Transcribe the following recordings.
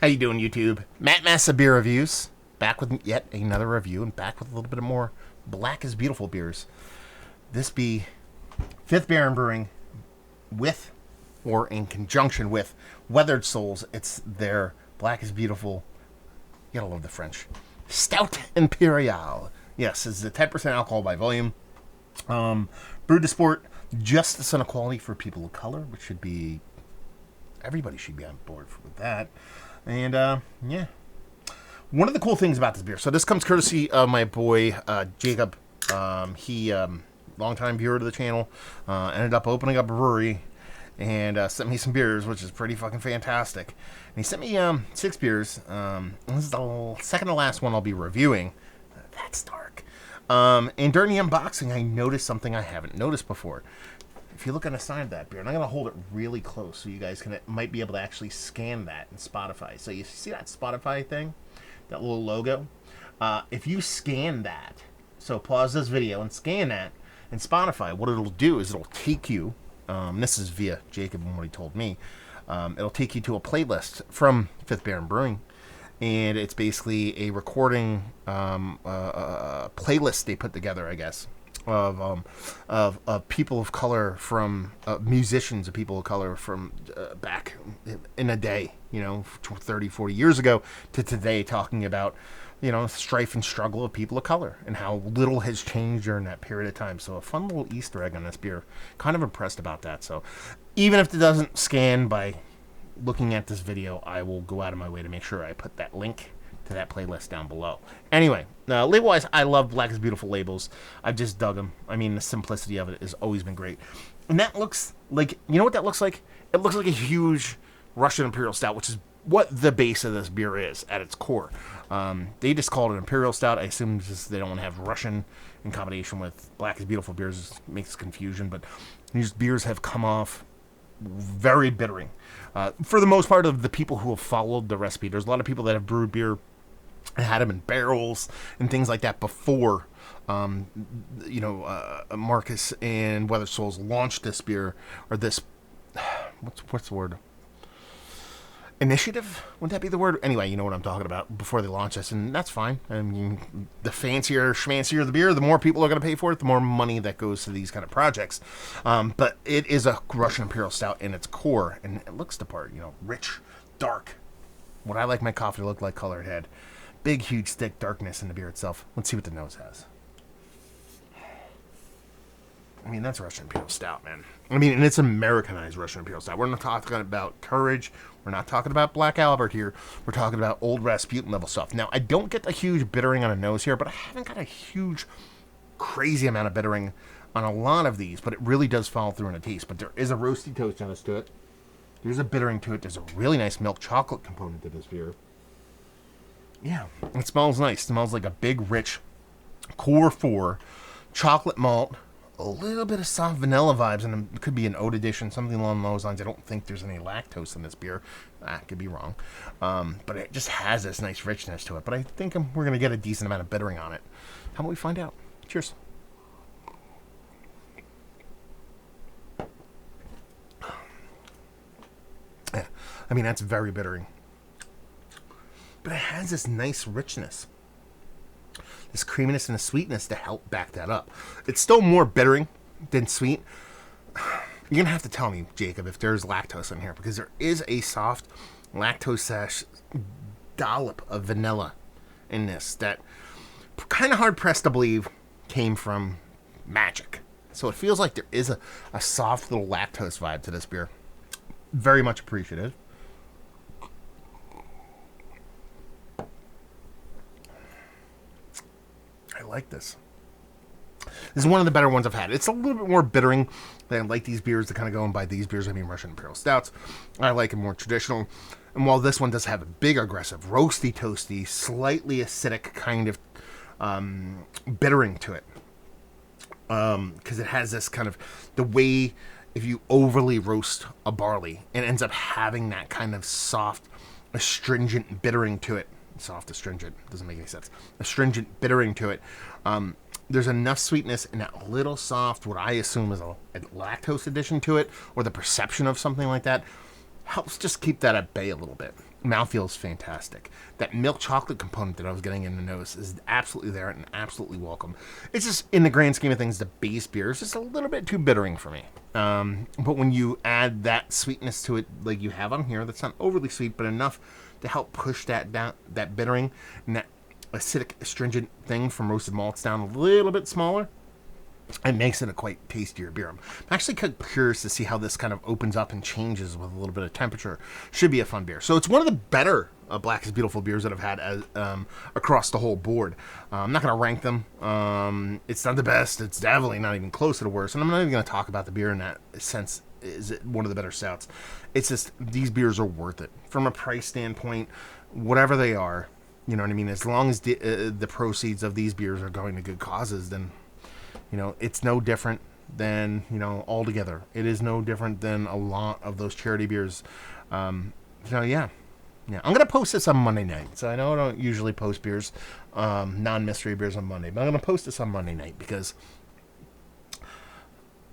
How you doing, YouTube? Matt Massa Beer Reviews. Back with yet another review, and back with a little bit of more Black is Beautiful beers. This be Fifth Baron Brewing with, or in conjunction with, Weathered Souls. It's their Black is Beautiful, you gotta love the French, Stout Imperial. Yes, it's a 10% alcohol by volume. Brewed to sport, just the son of quality for people of color, which should be, everybody should be on board with that. And, yeah. One of the cool things about this beer, so this comes courtesy of my boy, Jacob. He, longtime viewer to the channel, ended up opening up a brewery and sent me some beers, which is pretty fucking fantastic. And he sent me 6 beers. This is the second to last one I'll be reviewing. That's dark. And during the unboxing, I noticed something I haven't noticed before. If you look on the side of that beer, and I'm going to hold it really close so you guys might be able to actually scan that in Spotify. So you see that Spotify thing? That little logo? If you scan that, so pause this video and scan that in Spotify, what it'll do is it'll take you, this is via Jacob and what he told me, it'll take you to a playlist from Fifth Baron Brewing. And it's basically a recording playlist they put together, I guess, of people of color from musicians of people of color from back in a day, 30, 40 years ago to today, talking about, strife and struggle of people of color and how little has changed during that period of time. So a fun little Easter egg on this beer. Kind of impressed about that. So even if it doesn't scan by looking at this video, I will go out of my way to make sure I put that link to that playlist down below. Anyway, label-wise, I love Black is Beautiful labels. I've just dug them. I mean, the simplicity of it has always been great. And that looks like, you know what that looks like? It looks like a huge Russian Imperial Stout, which is what the base of this beer is at its core. They just called it Imperial Stout. I assume just they don't want to have Russian in combination with Black is Beautiful beers. It makes confusion, but these beers have come off very bittering. For the most part of the people who have followed the recipe, there's a lot of people that have brewed beer and had them in barrels and things like that before, Marcus and Weathered Souls launched this beer, or this, what's the word? Initiative? Would that be the word? Anyway, you know what I'm talking about, before they launch this, and that's fine. I mean, the fancier, schmancier the beer, the more people are going to pay for it, the more money that goes to these kind of projects. But it is a Russian Imperial Stout in its core, and it looks the part, rich, dark. What I like my coffee to look like, color it had. Big, huge, thick darkness in the beer itself. Let's see what the nose has. I mean, that's Russian Imperial Stout, man. I mean, and it's Americanized Russian Imperial Stout. We're not talking about Courage. We're not talking about Black Albert here. We're talking about Old Rasputin level stuff. Now, I don't get a huge bittering on the nose here, but I haven't got a huge, crazy amount of bittering on a lot of these, but it really does follow through in the taste. But there is a roasty toastiness to it. There's a bittering to it. There's a really nice milk chocolate component to this beer. Yeah, it smells nice. It smells like a big, rich core 4 chocolate malt, a little bit of soft vanilla vibes, and it could be an oat addition, something along those lines. I don't think there's any lactose in this beer. I could be wrong. But it just has this nice richness to it. But I think we're going to get a decent amount of bittering on it. How about we find out? Cheers. Yeah, I mean, that's very bittering. But it has this nice richness, this creaminess and a sweetness to help back that up. It's still more bittering than sweet. You're going to have to tell me, Jacob, if there's lactose in here, because there is a soft lactose dollop of vanilla in this that kind of hard-pressed to believe came from Magic. So it feels like there is a soft little lactose vibe to this beer. Very much appreciative. I like this. This is one of the better ones I've had. It's a little bit more bittering than I like these beers. To kind of go and buy these beers, I mean Russian Imperial Stouts. I like them more traditional. And while this one does have a big, aggressive, roasty, toasty, slightly acidic kind of bittering to it. Because it has this kind of, the way if you overly roast a barley, it ends up having that kind of soft, astringent bittering to it. Soft astringent doesn't make any sense. Astringent bittering to it. There's enough sweetness and that little soft, what I assume is a lactose addition to it, or the perception of something like that, helps just keep that at bay a little bit. Mouthfeel is fantastic. That milk chocolate component that I was getting in the nose is absolutely there and absolutely welcome. It's just, in the grand scheme of things, the base beer is just a little bit too bittering for me. But when you add that sweetness to it, like you have on here, that's not overly sweet, but enough to help push that down, that bittering and that acidic, astringent thing from roasted malts down a little bit smaller, it makes it a quite tastier beer. I'm actually kind of curious to see how this kind of opens up and changes with a little bit of temperature. Should be a fun beer. So it's one of the better Black is Beautiful beers that I've had across the whole board. I'm not going to rank them. It's not the best. It's definitely not even close to the worst. And I'm not even going to talk about the beer in that sense. Is it one of the better stouts? It's just, these beers are worth it. From a price standpoint, whatever they are, you know what I mean? As long as the proceeds of these beers are going to good causes, then, you know, it's no different than, you know, altogether. It is no different than a lot of those charity beers. So, yeah. I'm going to post this on Monday night. So I know I don't usually post beers, non-mystery beers on Monday. But I'm going to post this on Monday night because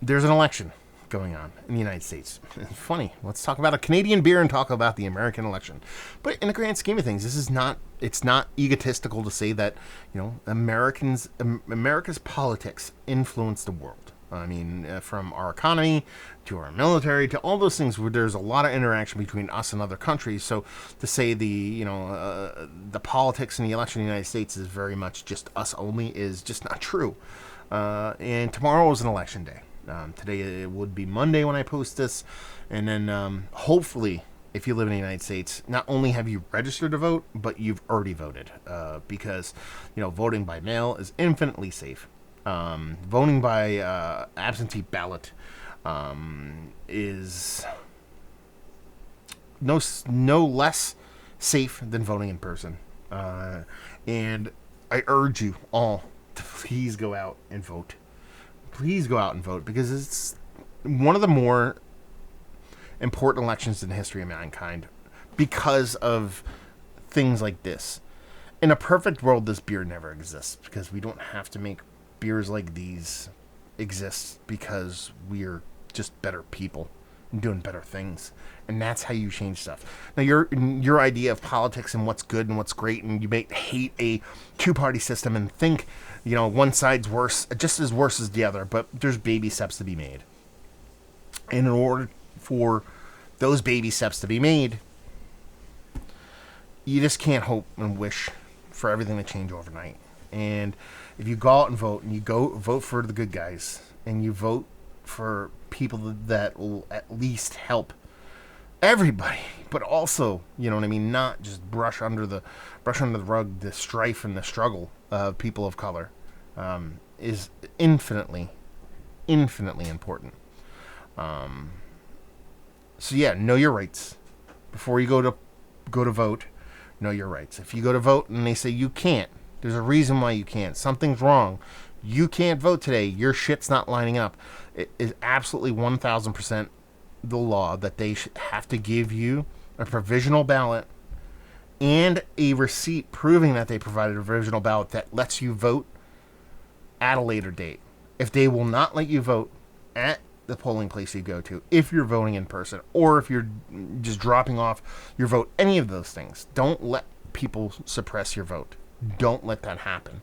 there's an election going on in the United States. It's funny. Let's talk about a Canadian beer and talk about the American election. But in the grand scheme of things, this is not, it's not egotistical to say that, you know, America's politics influence the world. I mean, from our economy to our military to all those things where there's a lot of interaction between us and other countries. So to say the politics in the election in the United States is very much just us only is just not true. And tomorrow is an election day. Today it would be Monday when I post this, and then hopefully, if you live in the United States, not only have you registered to vote, but you've already voted, because, you know, voting by mail is infinitely safe. Voting by absentee ballot is no less safe than voting in person, and I urge you all to please go out and vote. Please go out and vote, because it's one of the more important elections in the history of mankind because of things like this. In a perfect world, this beer never exists, because we don't have to make beers like these exist, because we're just better people and doing better things. And that's how you change stuff. Now, your idea of politics and what's good and what's great, and you may hate a two-party system and think, you know, one side's worse, just as worse as the other, but there's baby steps to be made. And in order for those baby steps to be made, you just can't hope and wish for everything to change overnight. And if you go out and vote, and you go vote for the good guys, and you vote for people that will at least help everybody, but also, you know what I mean, not just brush under the rug the strife and the struggle of people of color, is infinitely important. So yeah, know your rights before you go to vote. Know your rights. If you go to vote and they say you can't, there's a reason why you can't. Something's wrong. You can't vote today. Your shit's not lining up. It is absolutely 1,000% the law that they should have to give you a provisional ballot and a receipt proving that they provided a provisional ballot that lets you vote at a later date. If they will not let you vote at the polling place you go to, if you're voting in person, or if you're just dropping off your vote, any of those things, don't let people suppress your vote. Don't let that happen.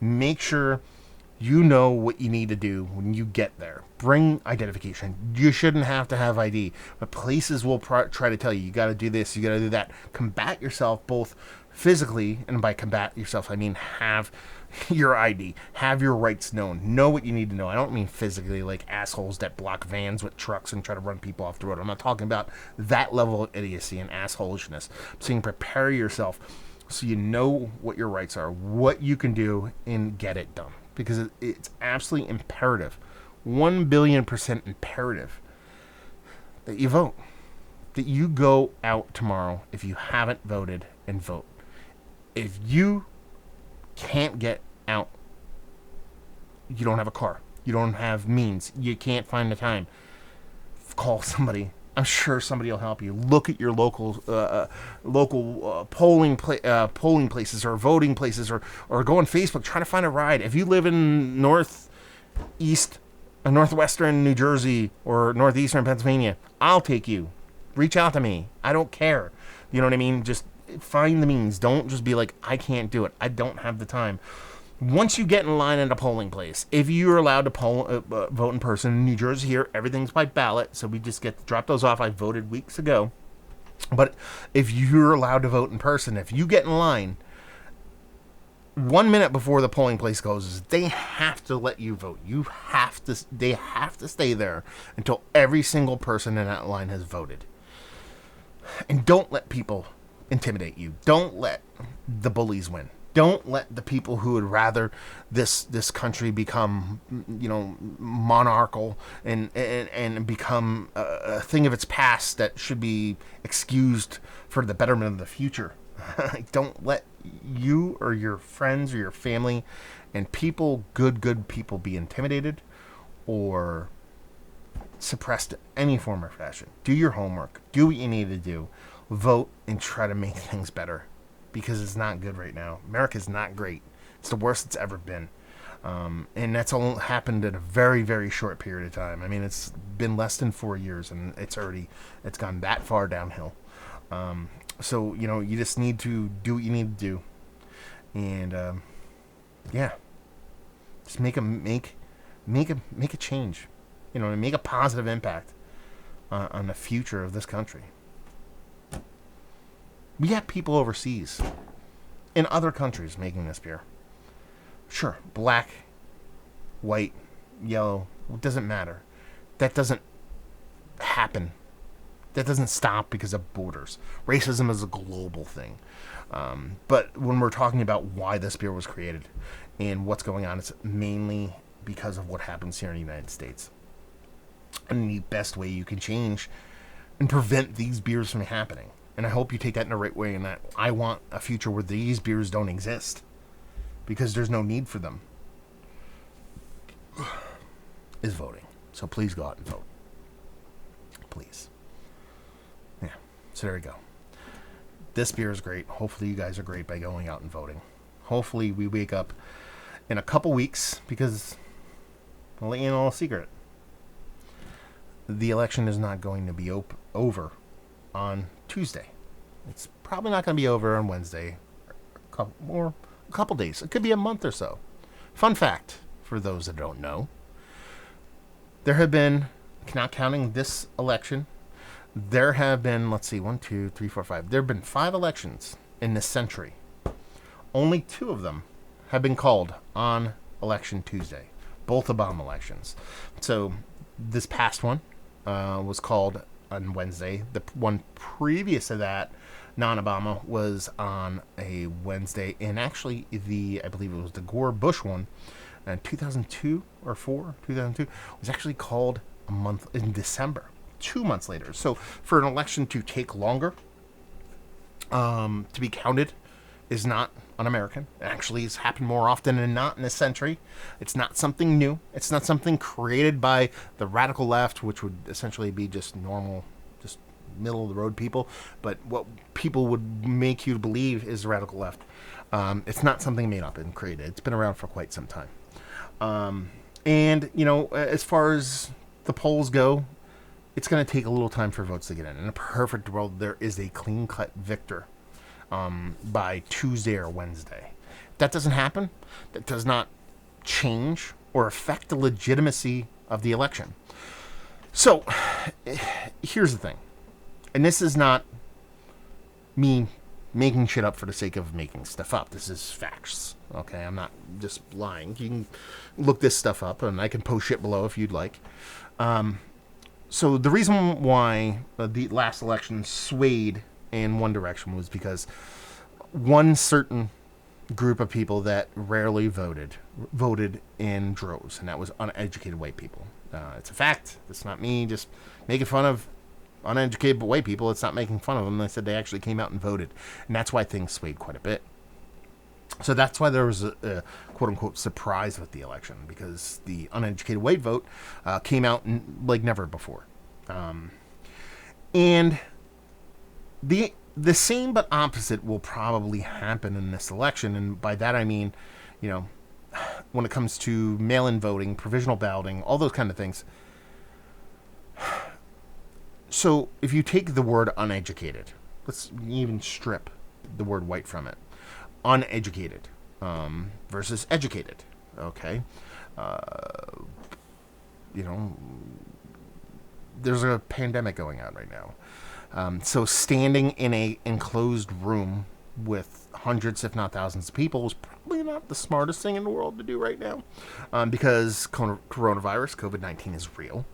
Make sure you know what you need to do when you get there. Bring identification. You shouldn't have to have ID, but places will try to tell you, you got to do this, you got to do that. Combat yourself both physically, and by combat yourself, I mean have your ID, have your rights known, know what you need to know. I don't mean physically like assholes that block vans with trucks and try to run people off the road. I'm not talking about that level of idiocy and assholishness. I'm saying prepare yourself so you know what your rights are, what you can do, and get it done. Because it's absolutely imperative, 1,000,000,000% imperative, that you vote. That you go out tomorrow, if you haven't voted, and vote. If you can't get out, you don't have a car, you don't have means, you can't find the time, call somebody. I'm sure somebody will help you. Look at your local polling places or voting places, or go on Facebook, try to find a ride. If you live in northwestern New Jersey or northeastern Pennsylvania, I'll take you. Reach out to me. I don't care. You know what I mean? Just find the means. Don't just be like, I can't do it. I don't have the time. Once you get in line at a polling place, if you're allowed to vote in person in New Jersey here, everything's by ballot, so we just get to drop those off. I voted weeks ago. But if you're allowed to vote in person, if you get in line 1 minute before the polling place closes, they have to let you vote. They have to stay there until every single person in that line has voted. And don't let people intimidate you. Don't let the bullies win. Don't let the people who would rather this country become, monarchical and become a thing of its past that should be excused for the betterment of the future. Don't let you or your friends or your family and people, good people, be intimidated or suppressed in any form or fashion. Do your homework. Do what you need to do. Vote and try to make things better. Because it's not good right now. America's not great. It's the worst it's ever been. And that's all happened in a very, very short period of time. I mean, it's been less than 4 years, and it's gone that far downhill. So, you just need to do what you need to do. And, just make a change. Make a positive impact on the future of this country. We have people overseas, in other countries, making this beer. Sure, black, white, yellow, it doesn't matter. That doesn't happen. That doesn't stop because of borders. Racism is a global thing. But when we're talking about why this beer was created and what's going on, it's mainly because of what happens here in the United States. And the best way you can change and prevent these beers from happening. And I hope you take that in the right way, and that I want a future where these beers don't exist. Because there's no need for them. Is voting. So please go out and vote. Please. Yeah. So there we go. This beer is great. Hopefully you guys are great by going out and voting. Hopefully we wake up in a couple weeks, because I'll let you know a secret. The election is not going to be over on Tuesday. It's probably not going to be over on Wednesday, or a couple days. It could be a month or so. Fun fact for those that don't know: there have been, not counting this election, there have been, let's see, 1, 2, 3, 4, 5. There have been 5 elections in this century. Only 2 of them have been called on Election Tuesday, both Obama elections. So this past one was called on Wednesday. The one previous to that, non-Obama, was on a Wednesday, and actually I believe it was the Gore-Bush one, 2002 or 2002, was actually called a month in December, 2 months later. So for an election to take longer to be counted is not un-American. It actually has happened more often than not in this century. It's not something new. It's not something created by the radical left, which would essentially be just normal, just middle-of-the-road people. But what people would make you believe is the radical left. It's not something made up and created. It's been around for quite some time. And, as far as the polls go, it's going to take a little time for votes to get in. In a perfect world, there is a clean-cut victor by Tuesday or Wednesday. If that doesn't happen, that does not change or affect the legitimacy of the election. So, here's the thing. And this is not me making shit up for the sake of making stuff up. This is facts. Okay, I'm not just lying. You can look this stuff up, and I can post shit below if you'd like. So the reason why the last election swayed in one direction was because one certain group of people that rarely voted in droves, and that was uneducated white people. It's a fact. It's not me just making fun of uneducated white people. It's not making fun of them. They said they actually came out and voted, and that's why things swayed quite a bit. So that's why there was a quote-unquote surprise with the election, because the uneducated white vote came out like never before. And the same but opposite will probably happen in this election, and by that I mean, when it comes to mail-in voting, provisional balloting, all those kind of things. So if you take the word uneducated, let's even strip the word white from it. Uneducated versus educated. Okay, there's a pandemic going on right now. So standing in a enclosed room with hundreds, if not thousands of people is probably not the smartest thing in the world to do right now, because coronavirus, COVID-19 is real.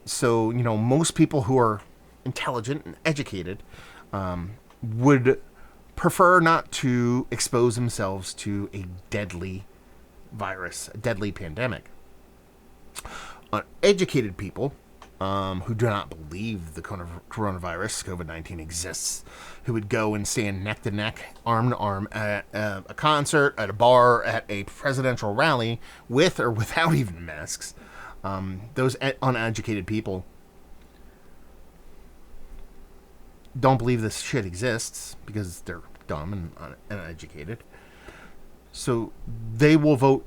So, most people who are intelligent and educated would prefer not to expose themselves to a deadly virus, a deadly pandemic. Uneducated people who do not believe the coronavirus, COVID-19, exists, who would go and stand neck to neck, arm to arm at a concert, at a bar, at a presidential rally, with or without even masks. Those uneducated people don't believe this shit exists because they're dumb and uneducated. So they will vote,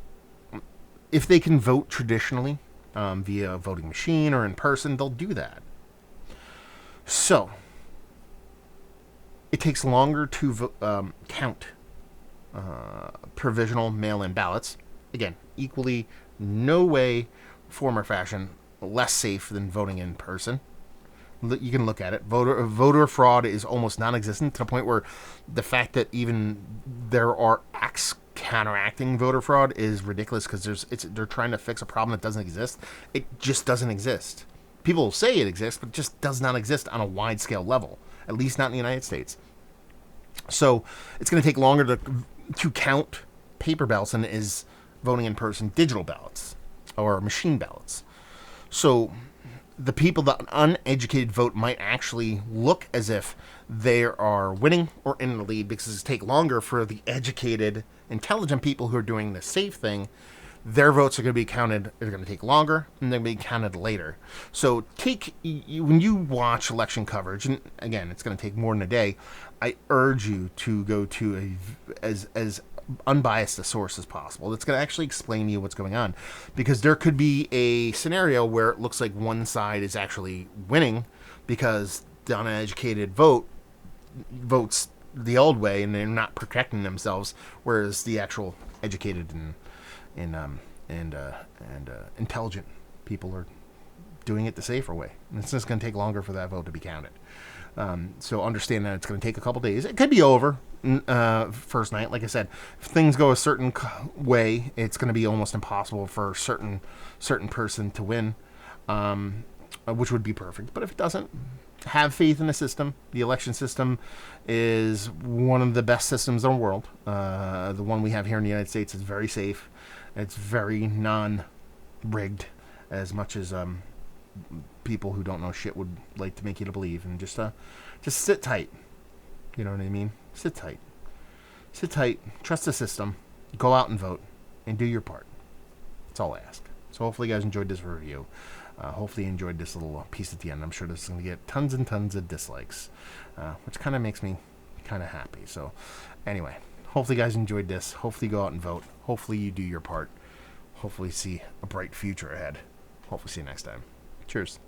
if they can vote traditionally, via a voting machine or in person, they'll do that. So it takes longer to count provisional mail-in ballots. Again, equally, no way, form or fashion, less safe than voting in person. You can look at it. Voter fraud is almost non-existent, to the point where the fact that even there are acts counteracting voter fraud is ridiculous, because they're trying to fix a problem that doesn't exist. It just doesn't exist. People say it exists, but it just does not exist on a wide-scale level, at least not in the United States. So it's going to take longer to count paper ballots than it is voting in person digital ballots or machine ballots. So the people that uneducated vote might actually look as if they are winning or in the lead, because it's take longer for the educated, intelligent people who are doing the safe thing. Their votes are going to be counted. They're going to take longer, and they're going to be counted later. So when you watch election coverage, and again, it's going to take more than a day, I urge you to go to as unbiased a source as possible that's going to actually explain to you what's going on, because there could be a scenario where it looks like one side is actually winning because the uneducated votes the old way and they're not protecting themselves, whereas the actual educated and intelligent people are doing it the safer way. And it's just going to take longer for that vote to be counted. So understand that it's going to take a couple days. It could be over first night. Like I said, if things go a certain way, it's going to be almost impossible for a certain person to win, which would be perfect. But if it doesn't, have faith in the system. The election system is one of the best systems in the world. The one we have here in the United States is very safe. It's very non-rigged, as much as people who don't know shit would like to make you to believe. And just sit tight. You know what I mean? Sit tight. Sit tight. Trust the system. Go out and vote. And do your part. That's all I ask. So hopefully you guys enjoyed this review. Hopefully you enjoyed this little piece at the end. I'm sure this is going to get tons and tons of dislikes, which kind of makes me kind of happy. So anyway, hopefully you guys enjoyed this. Hopefully you go out and vote. Hopefully you do your part. Hopefully see a bright future ahead. Hopefully see you next time. Cheers.